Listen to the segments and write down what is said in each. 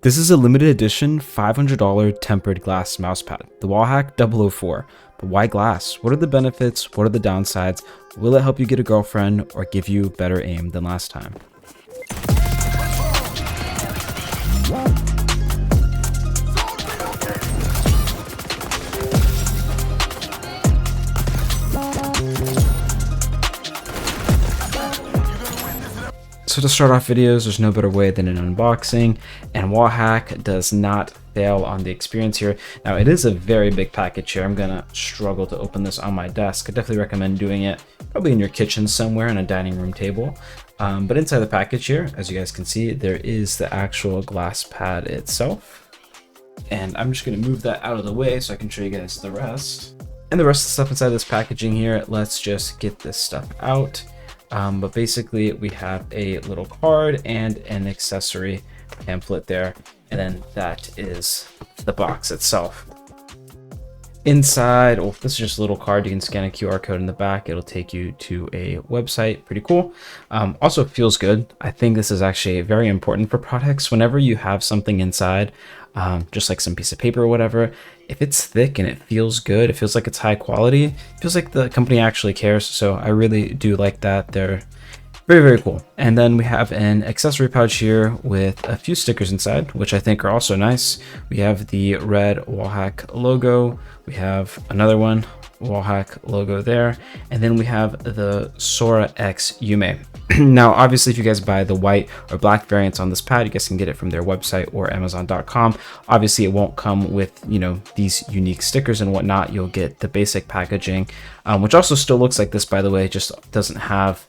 This is a limited edition $500 tempered glass mousepad, the WallHack 004. But why glass? What are the benefits? What are the downsides? Will it help you get a girlfriend or give you better aim than last time? So to start off videos, there's no better way than an unboxing, and WallHack does not fail on the experience here. Now it is a very big package here. I'm gonna struggle to open this on my desk. I definitely recommend doing it probably in your kitchen somewhere on a dining room table. But inside the package here, as you guys can see, there is the actual glass pad itself. And I'm just gonna move that out of the way so I can show you guys the rest. And the rest of the stuff inside this packaging here, let's just get this stuff out. But basically we have a little card and an accessory pamphlet there, and then that is the box itself. Inside, well, this is just a little card. You can scan a QR code in the back. It'll take you to a website. Pretty cool. Also feels good. I think this is actually very important for products. Whenever you have something inside, just like some piece of paper or whatever, if it's thick and it feels good, it feels like it's high quality, it feels like the company actually cares. So I really do like that. They're very, very cool. And then we have an accessory pouch here with a few stickers inside, which I think are also nice. We have the red WallHack logo. We have another one, WallHack logo there. And then we have the Sora X Yume. Now, obviously, if you guys buy the white or black variants on this pad, you guys can get it from their website or Amazon.com. Obviously, it won't come with, these unique stickers and whatnot. You'll get the basic packaging, which also still looks like this, by the way. It just doesn't have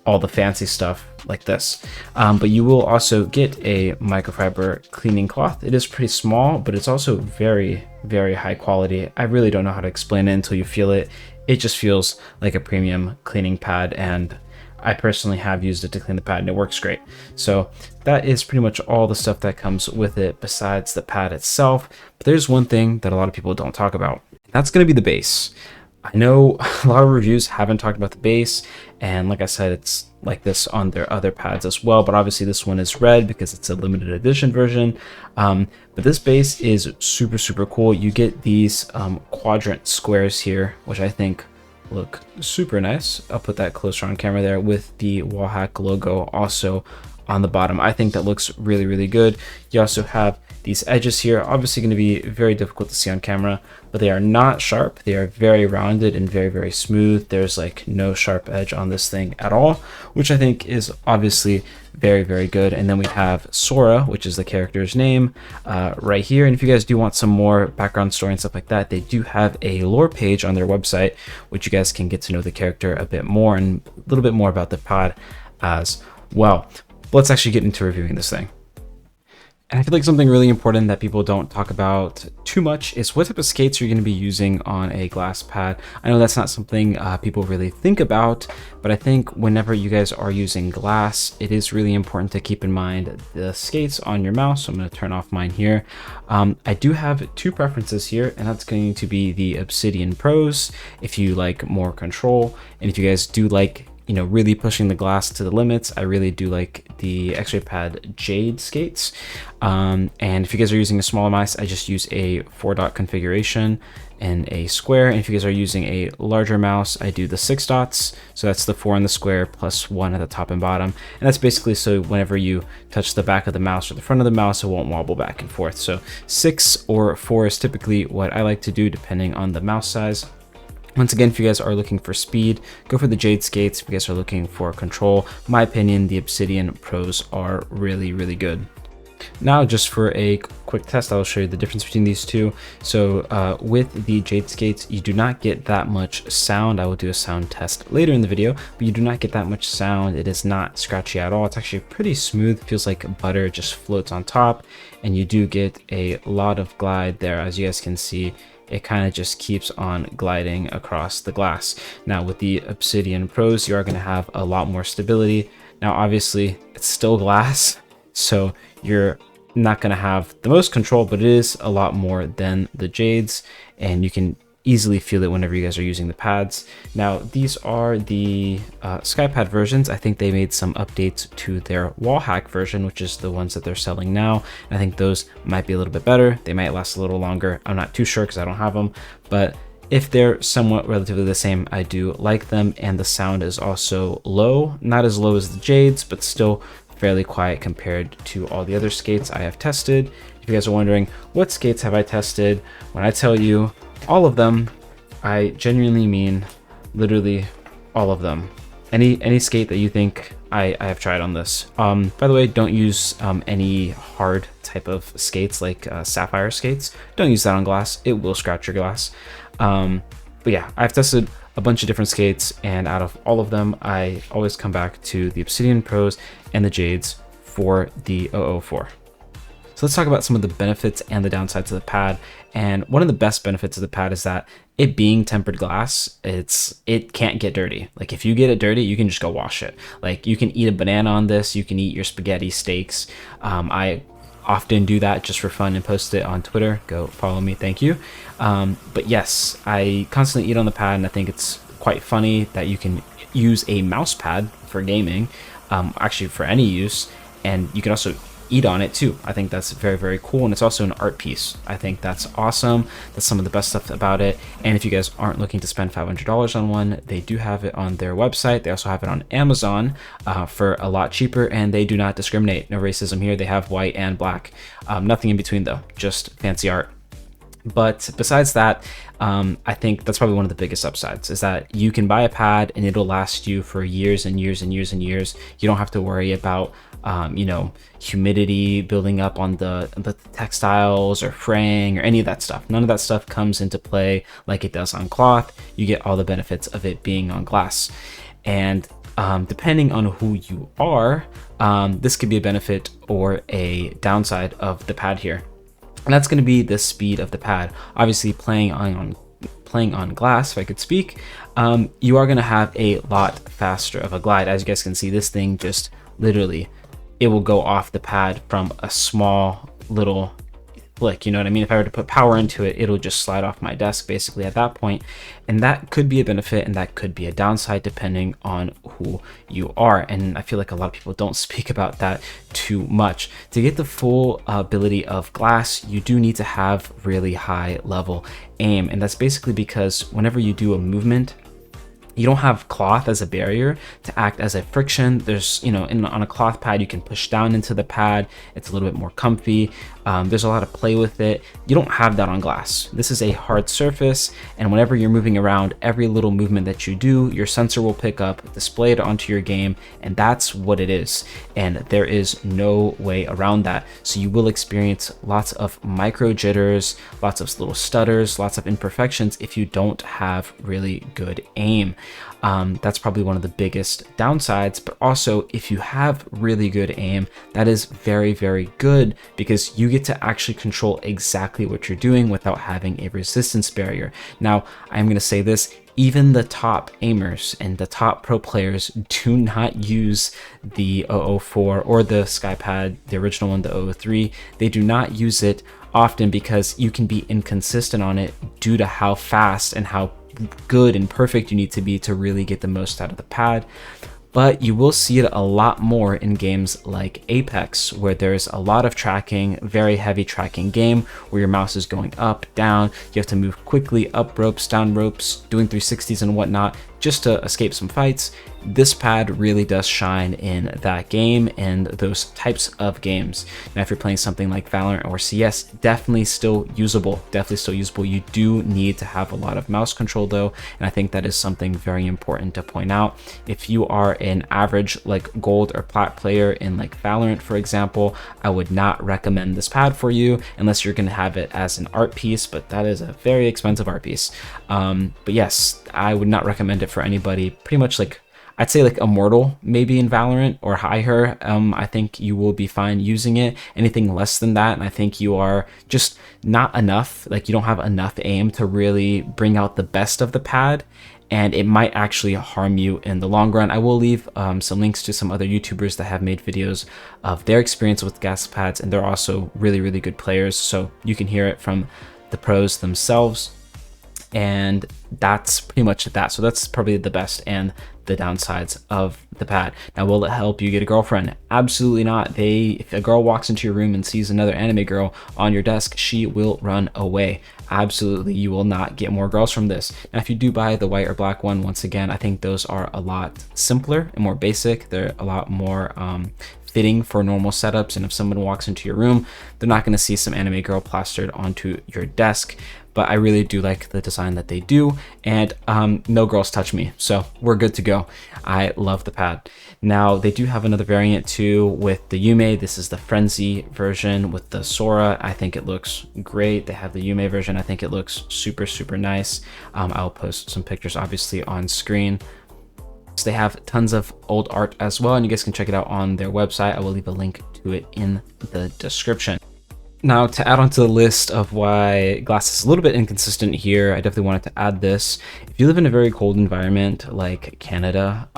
all the fancy stuff like this. But you will also get a microfiber cleaning cloth. It is pretty small, but it's also very, very high quality. I really don't know how to explain it until you feel it. It just feels like a premium cleaning pad, and I personally have used it to clean the pad and it works great. So that is pretty much all the stuff that comes with it besides the pad itself. But there's one thing that a lot of people don't talk about. That's going to be the base. I know a lot of reviews haven't talked about the base, and like I said, it's like this on their other pads as well, but obviously this one is red because it's a limited edition version. But this base is super, super cool. You get these quadrant squares here, which I think look super nice. I'll put that closer on camera there with the WallHack logo also on the bottom. I think that looks really, really good. You also have these edges here, obviously going to be very difficult to see on camera, but they are not sharp. They are very rounded and very, very smooth. There's like no sharp edge on this thing at all, which I think is obviously very, very good. And then we have Sora, which is the character's name, right here. And if you guys do want some more background story and stuff like that, they do have a lore page on their website, which you guys can get to know the character a bit more and a little bit more about the pod as well. But let's actually get into reviewing this thing. And I feel like something really important that people don't talk about too much is what type of skates are you going to be using on a glass pad. I know that's not something people really think about, but I think whenever you guys are using glass, it is really important to keep in mind the skates on your mouse. So I'm going to turn off mine here. I do have two preferences here, and that's going to be the Obsidian Pros if you like more control, and if you guys do like really pushing the glass to the limits, I really do like the X-Ray Pad Jade skates. And if you guys are using a smaller mouse, I just use a 4-dot configuration and a square. And if you guys are using a larger mouse, I do the 6 dots. So that's the 4 on the square plus 1 at the top and bottom. And that's basically so whenever you touch the back of the mouse or the front of the mouse, it won't wobble back and forth. So 6 or 4 is typically what I like to do depending on the mouse size. Once again, if you guys are looking for speed, go for the Jade skates. If you guys are looking for control, in my opinion, the Obsidian Pros are really, really good. Now, just for a quick test, I will show you the difference between these two. So with the Jade skates, you do not get that much sound. I will do a sound test later in the video, but you do not get that much sound. It is not scratchy at all. It's actually pretty smooth. It feels like butter just floats on top, and you do get a lot of glide there. As you guys can see, it kind of just keeps on gliding across the glass. Now with the Obsidian Pros, you are going to have a lot more stability. Now obviously it's still glass, so you're not going to have the most control, but it is a lot more than the Jades, and you can easily feel it whenever you guys are using the pads. Now, these are the skypad versions. I think they made some updates to their WallHack version, which is the ones that they're selling now. I think those might be a little bit better. They might last a little longer. I'm not too sure because I don't have them, but if they're somewhat relatively the same, I do like them. And the sound is also low, not as low as the Jades, but still fairly quiet compared to all the other skates I have tested. If you guys are wondering, what skates have I tested? When I tell you all of them, I genuinely mean literally all of them. Any skate that you think I have tried on this. By the way, don't use any hard type of skates like sapphire skates. Don't use that on glass. It will scratch your glass. But yeah, I've tested a bunch of different skates, and out of all of them, I always come back to the Obsidian Pros and the Jades for the 004. So let's talk about some of the benefits and the downsides of the pad. And one of the best benefits of the pad is that it being tempered glass, it can't get dirty. Like if you get it dirty, you can just go wash it. Like you can eat a banana on this, you can eat your spaghetti steaks. I often do that just for fun and post it on Twitter. Go follow me, thank you. But yes, I constantly eat on the pad, and I think it's quite funny that you can use a mouse pad for gaming, actually for any use, and you can also eat on it too. I think that's very, very cool, and it's also an art piece. I think that's awesome. That's some of the best stuff about it. And if you guys aren't looking to spend $500 on one, they do have it on their website. They also have it on Amazon for a lot cheaper, and they do not discriminate. No racism here. They have white and black. Nothing in between though, just fancy art. But besides that, I think that's probably one of the biggest upsides, is that you can buy a pad and it'll last you for years and years and years and years. You don't have to worry about you know, humidity building up on the textiles or fraying or any of that stuff. None of that stuff comes into play like it does on cloth. You get all the benefits of it being on glass. And depending on who you are, this could be a benefit or a downside of the pad here. And that's going to be the speed of the pad. Obviously, playing on glass, if I could speak, you are going to have a lot faster of a glide. As you guys can see, this thing just literally, it will go off the pad from a small little flick, you know what I mean? If I were to put power into it, it'll just slide off my desk basically at that point. And that could be a benefit, and that could be a downside depending on who you are. And I feel like a lot of people don't speak about that too much. To get the full ability of glass, you do need to have really high level aim. And that's basically because whenever you do a movement, you don't have cloth as a barrier to act as a friction. There's, you know, on a cloth pad, you can push down into the pad. It's a little bit more comfy. There's a lot of play with it. You don't have that on glass. This is a hard surface, and whenever you're moving around, every little movement that you do, your sensor will pick up, display it onto your game, and that's what it is. And there is no way around that. So you will experience lots of micro jitters, lots of little stutters, lots of imperfections if you don't have really good aim. That's probably one of the biggest downsides, but also if you have really good aim, that is very, very good, because you get to actually control exactly what you're doing without having a resistance barrier. Now, I'm going to say this, even the top aimers and the top pro players do not use the 004 or the skypad, the original one, the 003. They do not use it often because you can be inconsistent on it due to how fast and how good and perfect you need to be to really get the most out of the pad. But you will see it a lot more in games like Apex, where there's a lot of tracking, very heavy tracking game, where your mouse is going up, down, you have to move quickly, up ropes, down ropes, doing 360s and whatnot, just to escape some fights. This pad really does shine in that game and those types of games. Now, if you're playing something like Valorant or CS, definitely still usable. You do need to have a lot of mouse control though, and I think that is something very important to point out. If you are an average like gold or plat player in like Valorant, for example, I would not recommend this pad for you unless you're going to have it as an art piece, but that is a very expensive art piece. But yes, I would not recommend it for anybody. Pretty much like, I'd say like Immortal maybe in Valorant or higher. I think you will be fine using it. Anything less than that, and I think you are just not enough, like you don't have enough aim to really bring out the best of the pad, and it might actually harm you in the long run. I will leave some links to some other YouTubers that have made videos of their experience with gas pads, and they're also really, really good players, so you can hear it from the pros themselves. And that's pretty much that. So that's probably the best and the downsides of the pad. Now, will it help you get a girlfriend? Absolutely not. If a girl walks into your room and sees another anime girl on your desk, she will run away. Absolutely, you will not get more girls from this. Now, if you do buy the white or black one, once again, I think those are a lot simpler and more basic. They're a lot more fitting for normal setups, and if someone walks into your room, they're not going to see some anime girl plastered onto your desk. But I really do like the design that they do, and no girls touch me, so we're good to go. I love the pad. Now, they do have another variant too with the Yume. This is the Frenzy version with the Sora. I think it looks great. They have the Yume version. I think it looks super, super nice. I'll post some pictures obviously on screen. So they have tons of old art as well, and you guys can check it out on their website. I will leave a link to it in the description. Now, to add onto the list of why glass is a little bit inconsistent here, I definitely wanted to add this. If you live in a very cold environment like Canada,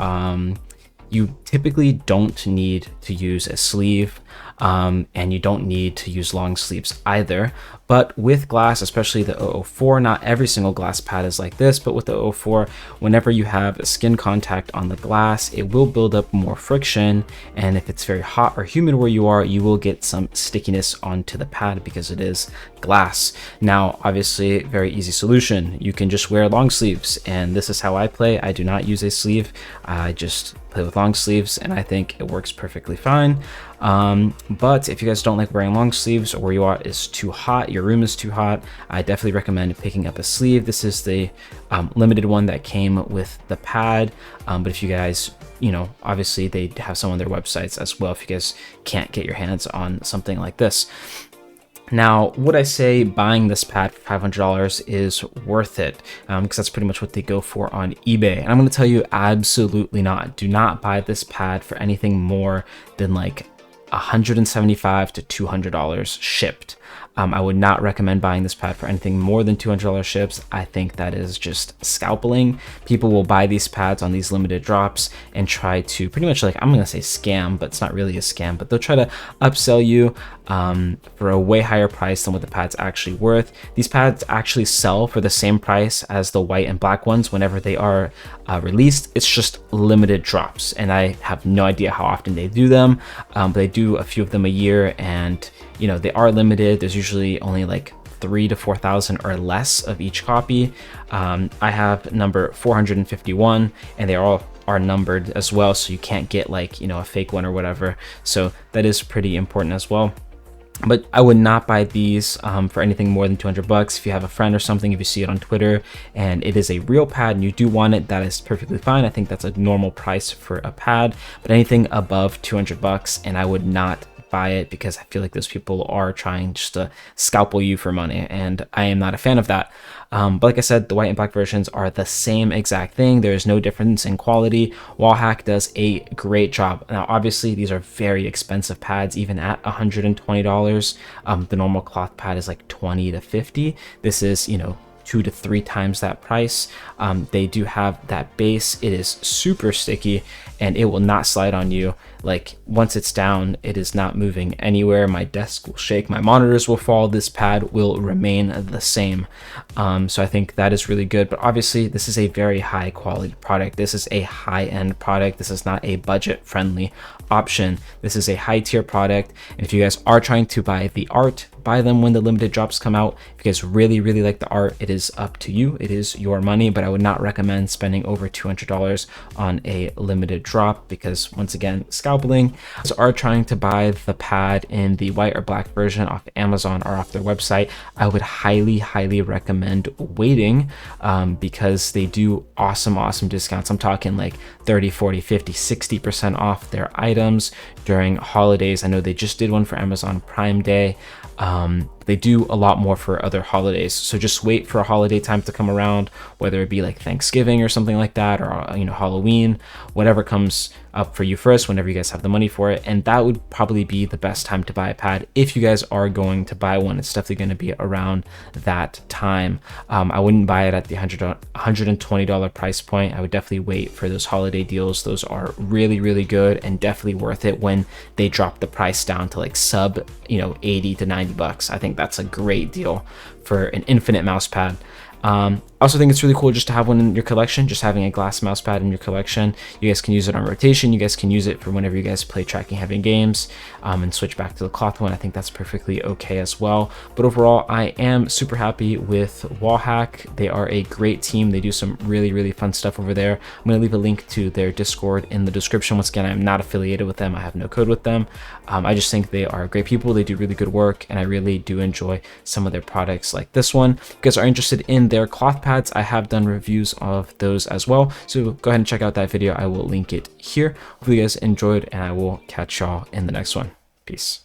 you typically don't need to use a sleeve, and you don't need to use long sleeves either. But with glass, especially the 004, not every single glass pad is like this, but with the 004, whenever you have skin contact on the glass, it will build up more friction, and if it's very hot or humid where you are, you will get some stickiness onto the pad because it is glass. Now, obviously, very easy solution. You can just wear long sleeves, and this is how I play. I do not use a sleeve. I just play with long sleeves, and I think it works perfectly fine. But if you guys don't like wearing long sleeves, or where you are is too hot, your room is too hot, I definitely recommend picking up a sleeve. This is the limited one that came with the pad, but if you guys, obviously they have some on their websites as well if you guys can't get your hands on something like this. Now, would I say buying this pad for $500 is worth it? Because that's pretty much what they go for on eBay. And I'm going to tell you, absolutely not. Do not buy this pad for anything more than like $175 to $200 shipped. I would not recommend buying this pad for anything more than $200 ships. I think that is just scalping. People will buy these pads on these limited drops and try to pretty much, like, I'm gonna say scam, but it's not really a scam, but they'll try to upsell you for a way higher price than what the pad's actually worth. These pads actually sell for the same price as the white and black ones whenever they are released. It's just limited drops, and I have no idea how often they do them, but they do a few of them a year, and they are limited. There's usually only like 3,000 to 4,000 or less of each copy. I have number 451, and they all are numbered as well, so you can't get like a fake one or whatever. So that is pretty important as well. But I would not buy these for anything more than $200. If you have a friend or something, if you see it on Twitter and it is a real pad and you do want it, that is perfectly fine. I think that's a normal price for a pad, but anything above $200, and I would not buy it because I feel like those people are trying just to scalpel you for money, and I am not a fan of that. But like I said, the white and black versions are the same exact thing. There is no difference in quality. WallHack does a great job. Now, obviously, these are very expensive pads, even at $120. The normal cloth pad is like $20 to $50. This is, 2 to 3 times that price. They do have that base. It is super sticky, and it will not slide on you. Like, once it's down, it is not moving anywhere. My desk will shake, my monitors will fall, this pad will remain the same. So I think that is really good, but obviously this is a very high quality product. This is a high-end product. This is not a budget-friendly option. This is a high-tier product, and if you guys are trying to buy the art, buy them when the limited drops come out. If you guys really, really like the art, it is up to you. It is your money, but I would not recommend spending over $200 on a limited drop because, once again, scalping. If you are trying to buy the pad in the white or black version off Amazon or off their website, I would highly, highly recommend waiting because they do awesome discounts. I'm talking like 30, 40, 50, 60% off their items during holidays. I know they just did one for Amazon Prime Day. They do a lot more for other holidays, so just wait for a holiday time to come around, whether it be like Thanksgiving or something like that, or Halloween, whatever comes up for you first, whenever you guys have the money for it. And that would probably be the best time to buy a pad if you guys are going to buy one. It's definitely going to be around that time. I wouldn't buy it at the $120 price point. I would definitely wait for those holiday deals. Those are really, really good and definitely worth it when they drop the price down to like sub 80 to $90. I think that's a great deal for an infinite mouse pad. I also think it's really cool just to have one in your collection, just having a glass mouse pad in your collection. You guys can use it on rotation. You guys can use it for whenever you guys play tracking heavy games, and switch back to the cloth one. I think that's perfectly okay as well. But overall, I am super happy with WallHack. They are a great team. They do some really fun stuff over there. I'm going to leave a link to their Discord in the description. Once again, I'm not affiliated with them. I have no code with them. I just think they are great people. They do really good work, and I really do enjoy some of their products like this one. If you guys are interested in their cloth pads, I have done reviews of those as well. So go ahead and check out that video. I will link it here. Hopefully you guys enjoyed, and I will catch y'all in the next one. Peace.